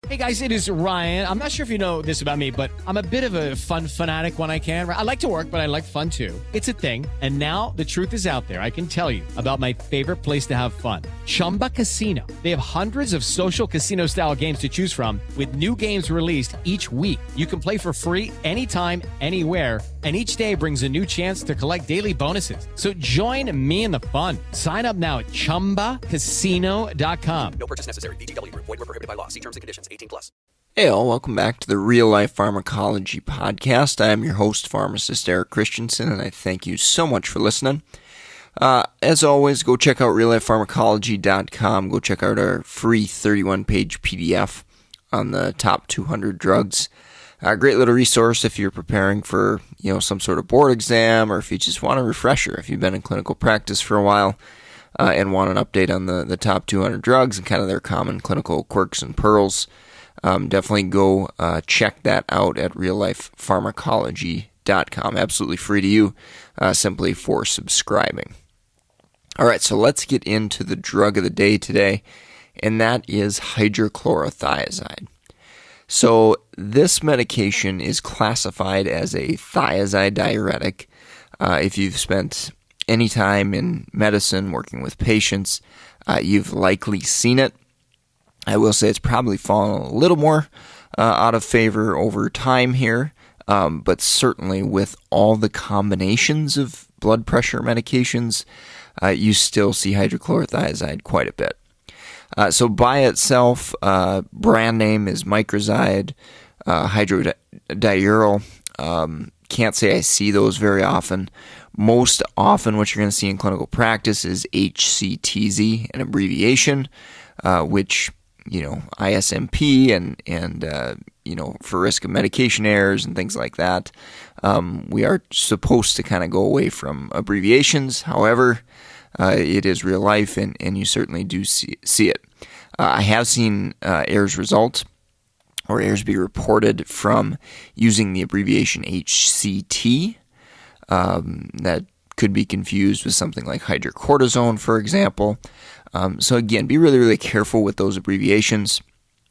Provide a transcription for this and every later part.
Hey guys, it is Ryan. I'm not sure if you know this about me, but I'm a bit of a fun fanatic when I can. I like to work, but I like fun too. It's a thing. And now the truth is out there. I can tell you about my favorite place to have fun. Chumba Casino. They have hundreds of social casino style games to choose from with new games released each week. You can play for free anytime, anywhere. And each day brings a new chance to collect daily bonuses. So join me in the fun. Sign up now at ChumbaCasino.com. No purchase necessary. VGW. Void where prohibited by law. See terms and conditions. 18+. Hey all, welcome back to the Real Life Pharmacology Podcast. I am your host, pharmacist Eric Christensen, and I thank you so much for listening. As always, go check out reallifepharmacology.com. Go check out our free 31-page PDF on the top 200 drugs. A great little resource if you're preparing for, some sort of board exam, or if you just want a refresher, if you've been in clinical practice for a while and want an update on the top 200 drugs and kind of their common clinical quirks and pearls. Definitely go check that out at reallifepharmacology.com. Absolutely free to you, simply for subscribing. All right, so let's get into the drug of the day today, and that is hydrochlorothiazide. So this medication is classified as a thiazide diuretic. If you've spent any time in medicine working with patients, you've likely seen it. I will say it's probably fallen a little more out of favor over time here, but certainly with all the combinations of blood pressure medications, you still see hydrochlorothiazide quite a bit. So by itself, brand name is Microzide, Hydrodiuril. Can't say I see those very often. Most often what you're going to see in clinical practice is HCTZ, an abbreviation, which, ISMP and for risk of medication errors and things like that. We are supposed to kind of go away from abbreviations. However, it is real life, and you certainly do see it. I have seen errors be reported from using the abbreviation HCT. That could be confused with something like hydrocortisone, for example. So again, be really, really careful with those abbreviations.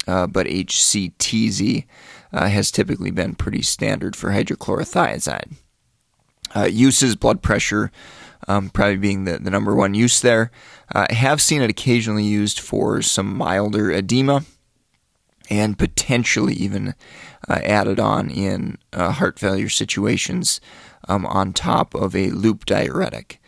But HCTZ has typically been pretty standard for hydrochlorothiazide. Uses, blood pressure, probably being the number one use there. I have seen it occasionally used for some milder edema and potentially even added on in heart failure situations on top of a loop diuretic.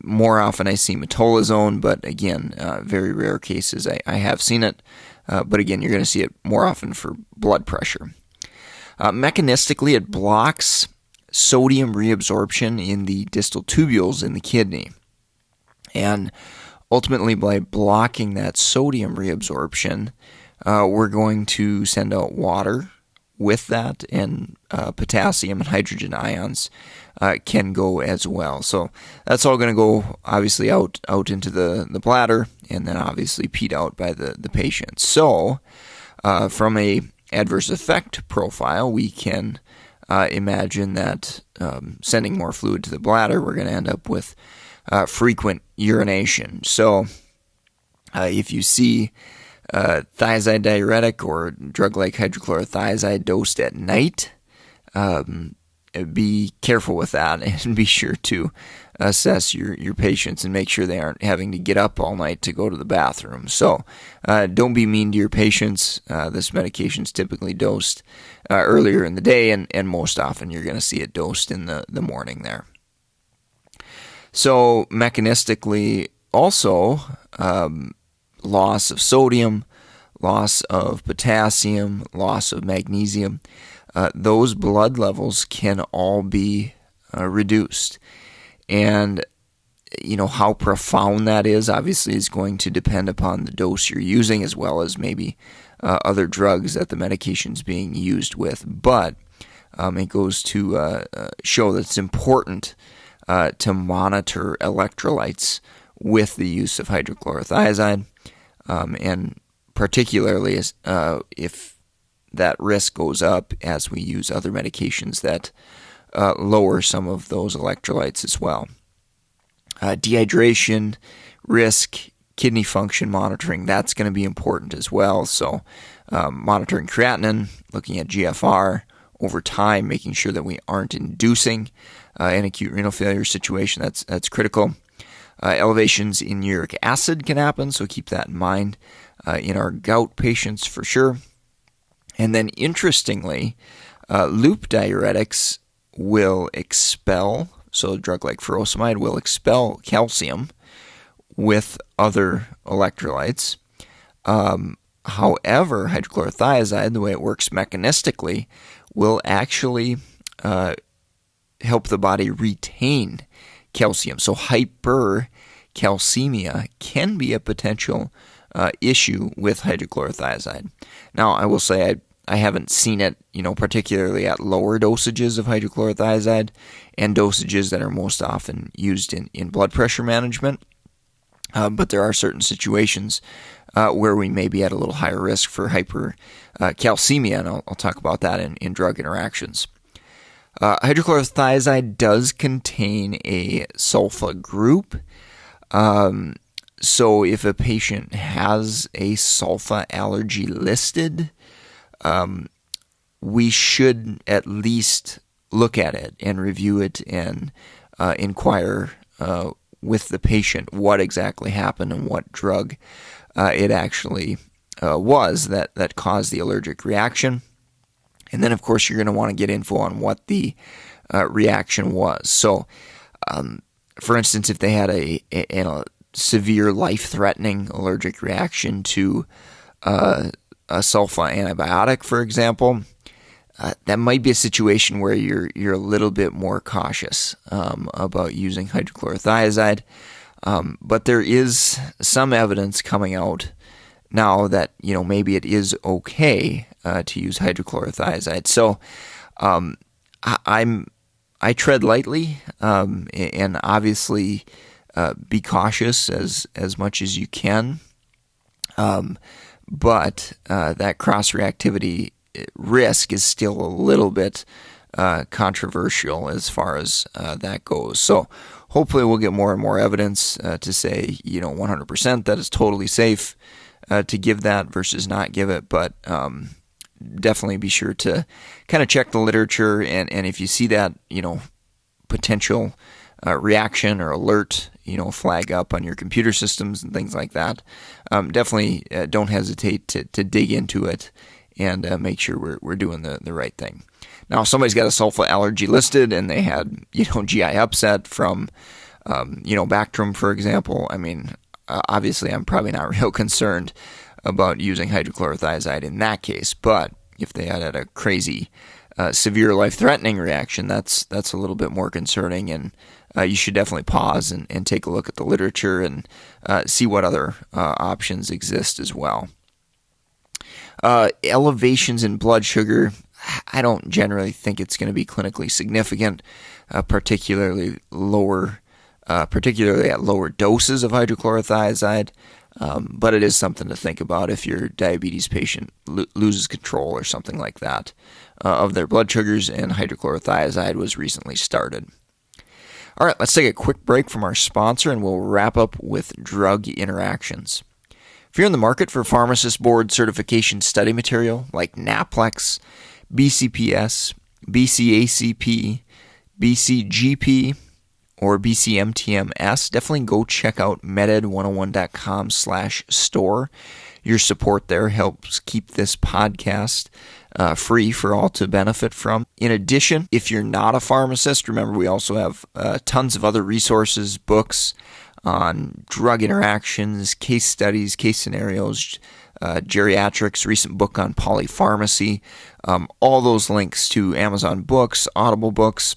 More often I see metolazone, but again, very rare cases I have seen it. But again, you're going to see it more often for blood pressure. Mechanistically, it blocks sodium reabsorption in the distal tubules in the kidney. And ultimately, by blocking that sodium reabsorption, we're going to send out water with that, and potassium and hydrogen ions can go as well. So that's all going to go obviously out into the bladder, and then obviously peed out by the patient. So from a adverse effect profile, we can imagine that sending more fluid to the bladder, we're going to end up with frequent urination. So if you see thiazide diuretic or a drug like hydrochlorothiazide dosed at night, be careful with that and be sure to assess your patients and make sure they aren't having to get up all night to go to the bathroom. So don't be mean to your patients. This medication is typically dosed earlier in the day, and most often you're going to see it dosed in the morning there. So mechanistically also, loss of sodium, loss of potassium, loss of magnesium, those blood levels can all be reduced. And, how profound that is obviously is going to depend upon the dose you're using, as well as maybe other drugs that the medication's being used with. But it goes to show that it's important to monitor electrolytes with the use of hydrochlorothiazide, and particularly if that risk goes up as we use other medications that lower some of those electrolytes as well. Dehydration risk kidney function monitoring, that's going to be important as well. So monitoring creatinine, looking at GFR over time, making sure that we aren't inducing an acute renal failure situation. That's critical. Elevations in uric acid can happen, so keep that in mind in our gout patients for sure. And then interestingly, loop diuretics will expel, so a drug like furosemide will expel calcium with other electrolytes. However, hydrochlorothiazide, the way it works mechanistically, will actually help the body retain calcium. So hypercalcemia can be a potential issue with hydrochlorothiazide. Now, I will say I haven't seen it, particularly at lower dosages of hydrochlorothiazide and dosages that are most often used in blood pressure management. But there are certain situations where we may be at a little higher risk for hypercalcemia, and I'll talk about that in drug interactions. Hydrochlorothiazide does contain a sulfa group. So if a patient has a sulfa allergy listed, we should at least look at it and review it and inquire with the patient what exactly happened and what drug it actually was that caused the allergic reaction. And then, of course, you're going to want to get info on what the reaction was. So, for instance, if they had a severe life-threatening allergic reaction to a sulfa antibiotic, for example, that might be a situation where you're a little bit more cautious about using hydrochlorothiazide. But there is some evidence coming out now that maybe it is okay to use hydrochlorothiazide. So I tread lightly and obviously be cautious as much as you can. But that cross-reactivity risk is still a little bit controversial as far as that goes. So hopefully we'll get more and more evidence to say 100% that it's totally safe to give that versus not give it. But definitely be sure to kind of check the literature, and if you see that potential reaction or alert flag up on your computer systems and things like that, definitely don't hesitate to dig into it and make sure we're doing the right thing. Now, if somebody's got a sulfa allergy listed and they had GI upset from Bactrim, for example, I mean, obviously I'm probably not real concerned about using hydrochlorothiazide in that case. But if they had a crazy severe life-threatening reaction, that's a little bit more concerning, and you should definitely pause and take a look at the literature and see what other options exist as well. Elevations in blood sugar, I don't generally think it's going to be clinically significant, particularly at lower doses of hydrochlorothiazide. But it is something to think about if your diabetes patient loses control or something like that of their blood sugars and hydrochlorothiazide was recently started. All right, let's take a quick break from our sponsor and we'll wrap up with drug interactions. If you're in the market for pharmacist board certification study material like NAPLEX, BCPS, BCACP, BCGP, or BCMTMS, definitely go check out meded101.com/store. Your support there helps keep this podcast free for all to benefit from. In addition, if you're not a pharmacist, remember we also have tons of other resources, books on drug interactions, case studies, case scenarios, geriatrics, recent book on polypharmacy. All those links to Amazon books, Audible books,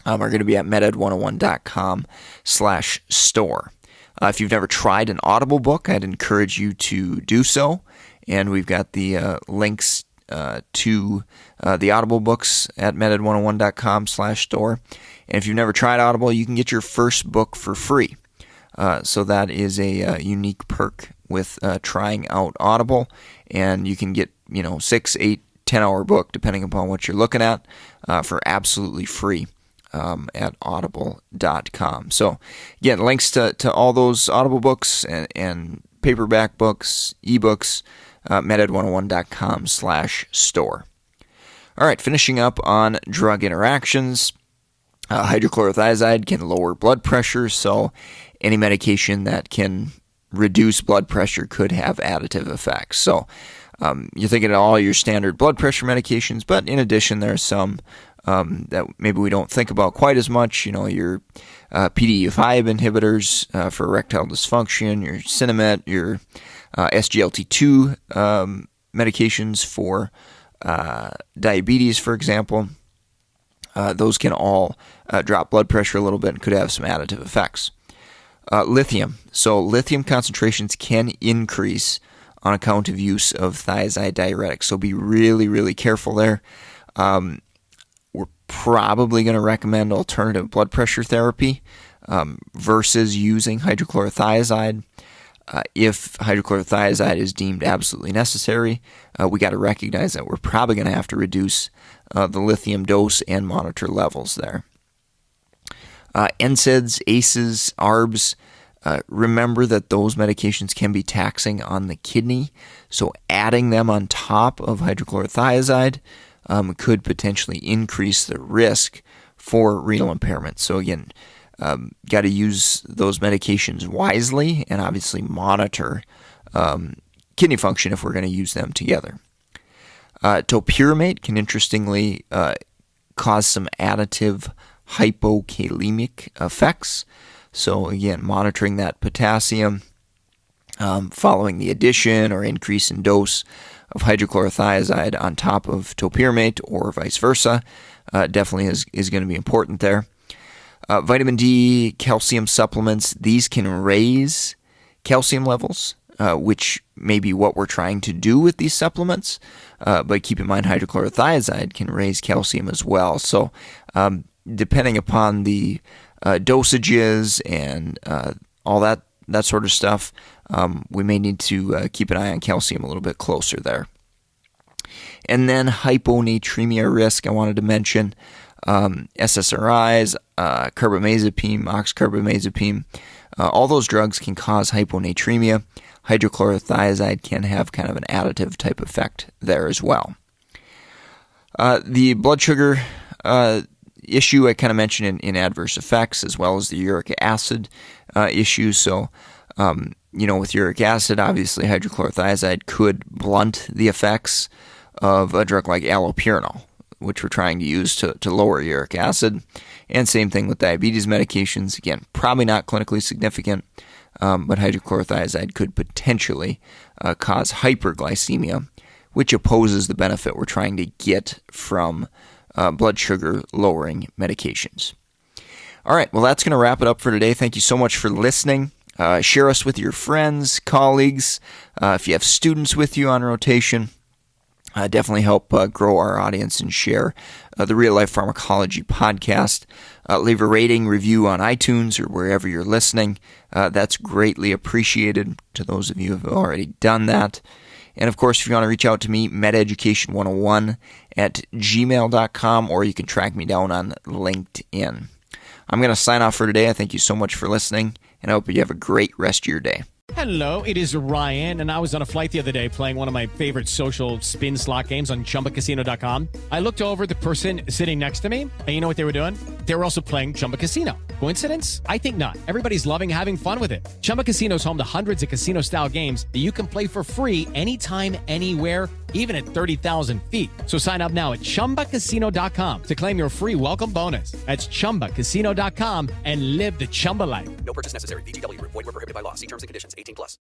are going to be at meded101.com/store. If you've never tried an Audible book, I'd encourage you to do so. And we've got the links to the Audible books at meded101.com/store. And if you've never tried Audible, you can get your first book for free. So that is a unique perk with trying out Audible. And you can get 6, 8, 10-hour book, depending upon what you're looking at, for absolutely free. at audible.com. So again, links to all those Audible books and paperback books, ebooks, meded101.com/store. All right, finishing up on drug interactions. Hydrochlorothiazide can lower blood pressure, so any medication that can reduce blood pressure could have additive effects. So you're thinking of all your standard blood pressure medications, but in addition, there are some that maybe we don't think about quite as much. Your PDE5 inhibitors for erectile dysfunction, your Sinemet, your SGLT2 medications for diabetes, for example. Those can all drop blood pressure a little bit and could have some additive effects. Lithium. So lithium concentrations can increase on account of use of thiazide diuretics. So be really, really careful there. We're probably going to recommend alternative blood pressure therapy versus using hydrochlorothiazide. If hydrochlorothiazide is deemed absolutely necessary, we got to recognize that we're probably going to have to reduce the lithium dose and monitor levels there. NSAIDs, ACEs, ARBs, remember that those medications can be taxing on the kidney, so adding them on top of hydrochlorothiazide could potentially increase the risk for renal impairment. So again, got to use those medications wisely and obviously monitor kidney function if we're going to use them together. Topiramate can interestingly cause some additive hypokalemic effects. So again, monitoring that potassium following the addition or increase in dose of hydrochlorothiazide on top of topiramate or vice versa definitely is going to be important there. Vitamin D, calcium supplements, these can raise calcium levels, which may be what we're trying to do with these supplements. But keep in mind, hydrochlorothiazide can raise calcium as well. So depending upon the dosages and all that sort of stuff, we may need to keep an eye on calcium a little bit closer there. And then hyponatremia risk, I wanted to mention. SSRIs, carbamazepine, oxcarbamazepine, all those drugs can cause hyponatremia. Hydrochlorothiazide can have kind of an additive type effect there as well. The blood sugar issue I kind of mentioned in adverse effects, as well as the uric acid issue. So, with uric acid, obviously hydrochlorothiazide could blunt the effects of a drug like allopurinol, which we're trying to use to lower uric acid. And same thing with diabetes medications. Again, probably not clinically significant, but hydrochlorothiazide could potentially cause hyperglycemia, which opposes the benefit we're trying to get from blood sugar lowering medications. All right, well, that's going to wrap it up for today. Thank you so much for listening. Share us with your friends, colleagues. If you have students with you on rotation, definitely help grow our audience and share the Real Life Pharmacology podcast. Leave a rating, review on iTunes or wherever you're listening. That's greatly appreciated to those of you who have already done that. And of course, if you want to reach out to me, mededucation101@gmail.com, or you can track me down on LinkedIn. I'm going to sign off for today. I thank you so much for listening, and I hope you have a great rest of your day. Hello, it is Ryan, and I was on a flight the other day playing one of my favorite social spin slot games on ChumbaCasino.com. I looked over at the person sitting next to me, and you know what they were doing? They were also playing Chumba Casino. Coincidence? I think not. Everybody's loving having fun with it. Chumba Casino is home to hundreds of casino-style games that you can play for free anytime, anywhere, even at 30,000 feet. So sign up now at ChumbaCasino.com to claim your free welcome bonus. That's ChumbaCasino.com and live the Chumba life. No purchase necessary. VGW. Void where prohibited by law. See terms and conditions. 18+.